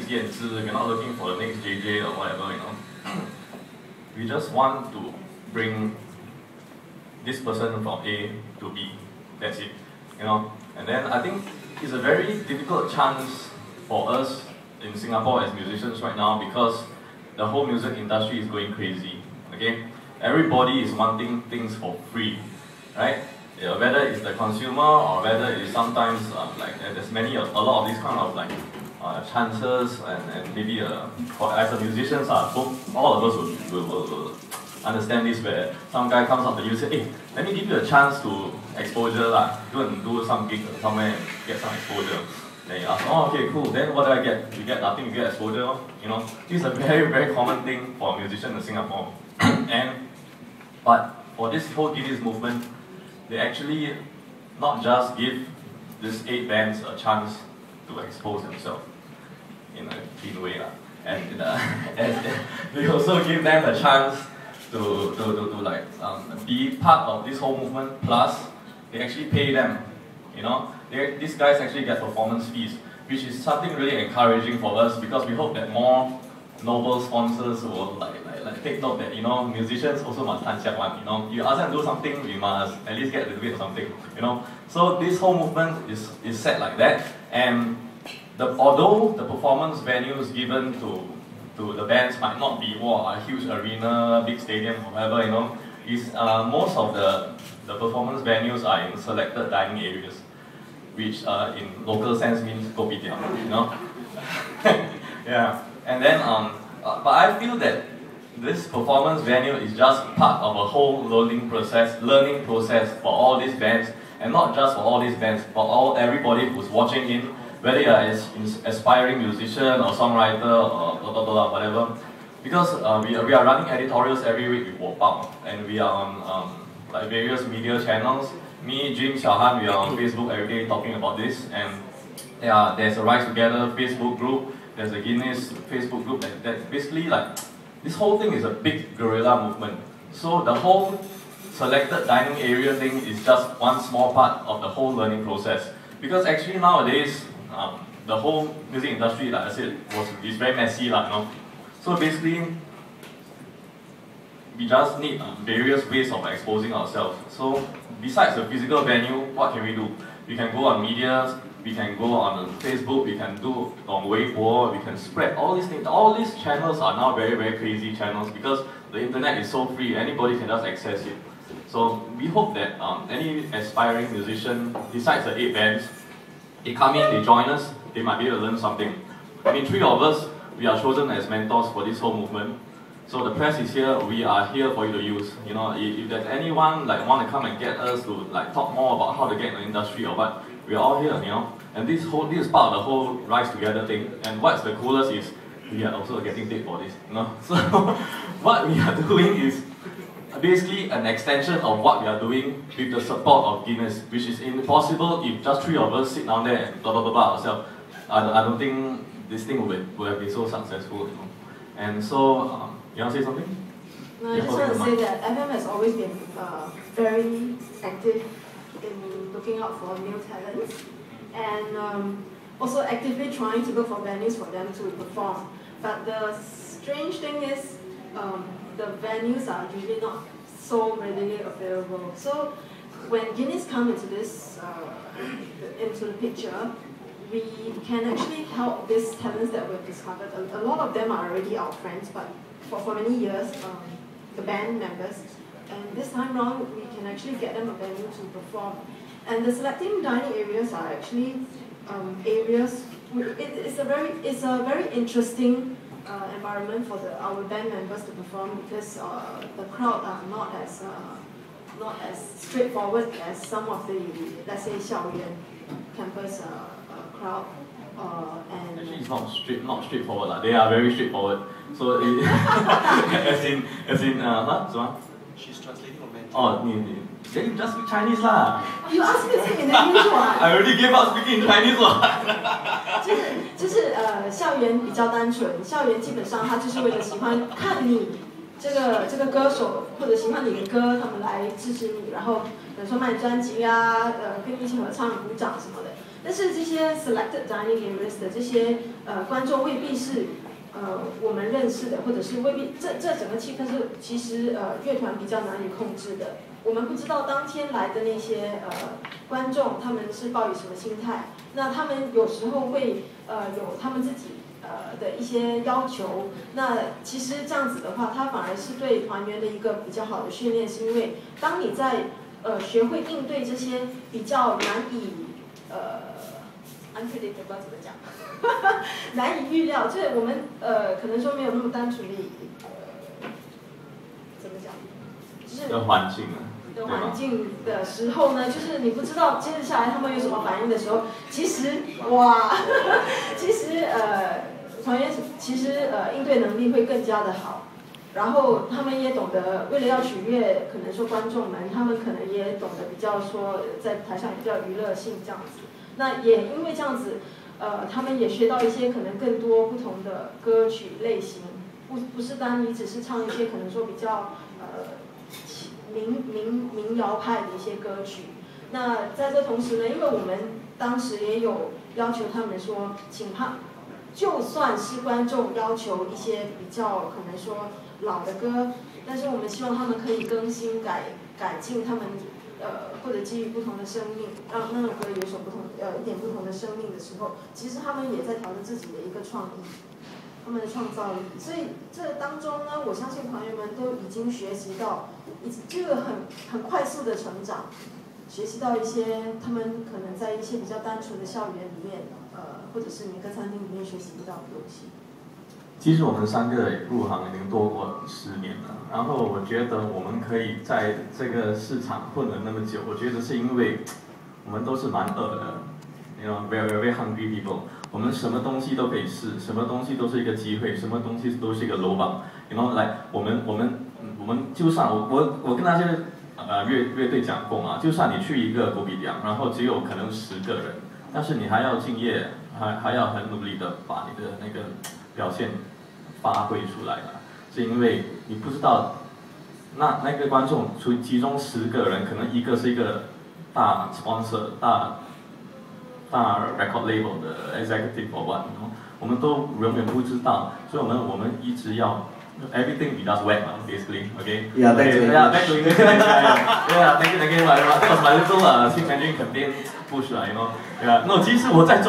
next Yanzi, we're not looking for the next JJ or whatever, you know. We just want to bring this person from A to B. That's it, you know. And then I think it's a very difficult chance for us in Singapore as musicians right now because the whole music industry is going crazy. Okay, everybody is wanting things for free, right? Yeah, whether it's the consumer or whether it's sometimes there's a lot of these kind of chances and maybe as a musicians all of us will understand this where some guy comes up to you and say, hey, let me give you a chance to exposure go and do some gig somewhere and get some exposure. Then you ask, oh okay cool, then what do I get? You get nothing, you get exposure, you know. This is a very, very common thing for musicians in Singapore. But for this whole Guinness movement, they actually not just give these 8 bands a chance to expose themselves in a clean way, and they also give them a chance to be part of this whole movement. Plus, they actually pay them. You know, these guys actually get performance fees, which is something really encouraging for us because we hope that more noble sponsors will take note that, you know, musicians also must one, you know. You ask them to do something, we must at least get a little bit of something, you know. So this whole movement is set like that, and although the performance venues given to the bands might not be a huge arena, big stadium, or whatever, you know, is most of the performance venues are in selected dining areas, which in local sense means kopitiam, you know. Yeah, and then but I feel that this performance venue is just part of a whole learning process for all these bands, and not just for all these bands, for everybody who's watching in, whether you're an aspiring musician or songwriter or blah blah blah whatever. Because we are running editorials every week with Wopao, and we are on various media channels. Me, Lim and Xiaohan, we are on Facebook every day talking about this, and yeah, there's a Rise Together Facebook group, there's a Guinness Facebook group that basically this whole thing is a big guerrilla movement. So the whole selected dining area thing is just one small part of the whole learning process. Because actually nowadays, the whole music industry, like I said, is very messy, you know. So basically, we just need various ways of exposing ourselves. So besides the physical venue, what can we do? We can go on media, we can go on Facebook, we can do on Weibo, we can spread all these things. All these channels are now very, very crazy channels because the internet is so free, anybody can just access it. So we hope that any aspiring musician, besides the 8 bands, they come in, they join us, they might be able to learn something. I mean, 3 of us, we are chosen as mentors for this whole movement. So the press is here, we are here for you to use. You know, if there's anyone want to come and get us to talk more about how to get in the industry or what, we are all here, you know. And this is part of the whole Rise Together thing. And what's the coolest is we are also getting paid for this, you know. So what we are doing is basically an extension of what we are doing with the support of Guinness, which is impossible if just 3 of us sit down there and blah blah blah blah ourselves. I don't think this thing would have been so successful, you know. And so, you want to say something? No, I just want to say that FM has always been very active in looking out for new talents, and also actively trying to look for venues for them to perform. But the strange thing is, the venues are usually not so readily available. So when Guinness come into this into the picture, we can actually help these talents that we've discovered. A lot of them are already our friends, but for many years, the band members. And this time round, we can actually get them a venue to perform. And the selecting dining areas are actually areas. It's a very interesting environment for our band members to perform because the crowd are not as straightforward as some of the, let's say, Xiaoyan campus crowd. And actually, it's not straightforward. They are very straightforward. So, as in, She's translating on Mandarin. Oh, then you just speak Chinese lah. You asked me to speak in English what? I already gave up speaking in Chinese what. 就是校园比较单纯，校园基本上他就是为了喜欢看你这个歌手或者喜欢你的歌，他们来支持你，然后比如说卖专辑啊，跟你一起合唱、鼓掌什么的。但是这些 selected dining areas 的这些观众未必是我们认识的，或者是未必这整个气氛是其实乐团比较难以控制的。我们不知道当天来的那些观众他们是抱以什么心态，那他们有时候会有他们自己的一些要求。那其实这样子的话，它反而是对团员的一个比较好的训练，是因为当你在学会应对这些比较难以unpredictable 怎么讲，难以预料，就是我们可能说没有那么单纯的怎么讲，就是的环境的时候呢，就是你不知道接着下来他们有什么反应的时候，其实哇，其实团员其实应对能力会更加的好。然后他们也懂得，为了要取悦可能说观众们，他们可能也懂得比较说在台上比较娱乐性这样子。那也因为这样子，他们也学到一些可能更多不同的歌曲类型，不是单你只是唱一些可能说比较民谣派的一些歌曲。那在这同时呢，因为我们当时也有要求他们说，请他就算是观众要求一些比较可能说老的歌，但是我们希望他们可以更新改进他们或者基于不同的生命，让那首歌有所一点不同的生命的时候，其实他们也在调整自己的一个创意，他们的创造力。所以这当中呢，我相信团员们都已经学习到，这个很快速的成长，学习到一些他们可能在一些比较单纯的校园里面，或者是每个餐厅里面学习不到的东西。其实我们3个入行已经多过10年了，然后我觉得我们可以在这个市场混了那么久，我觉得是因为我们都是蛮饿的 ，you know, very hungry people。我们什么东西都可以试，什么东西都是一个机会，什么东西都是一个lobang。然后来，我们就算我跟那些乐队讲过嘛，就算你去一个狗比奖，然后只有可能10个人，但是你还要敬业，还要很努力的把你的那个表现发挥出来了，是因为你不知道那个观众其中10个人，可能一个是一个大 sponsor 大 record label 的 executive or what， 我们都永远不知道，所以我们一直要 everything be does well basically, okay? Yeah, back to English. Yeah, thank you. That was my little team managing campaign push, you know. Yeah, no， 其实我在中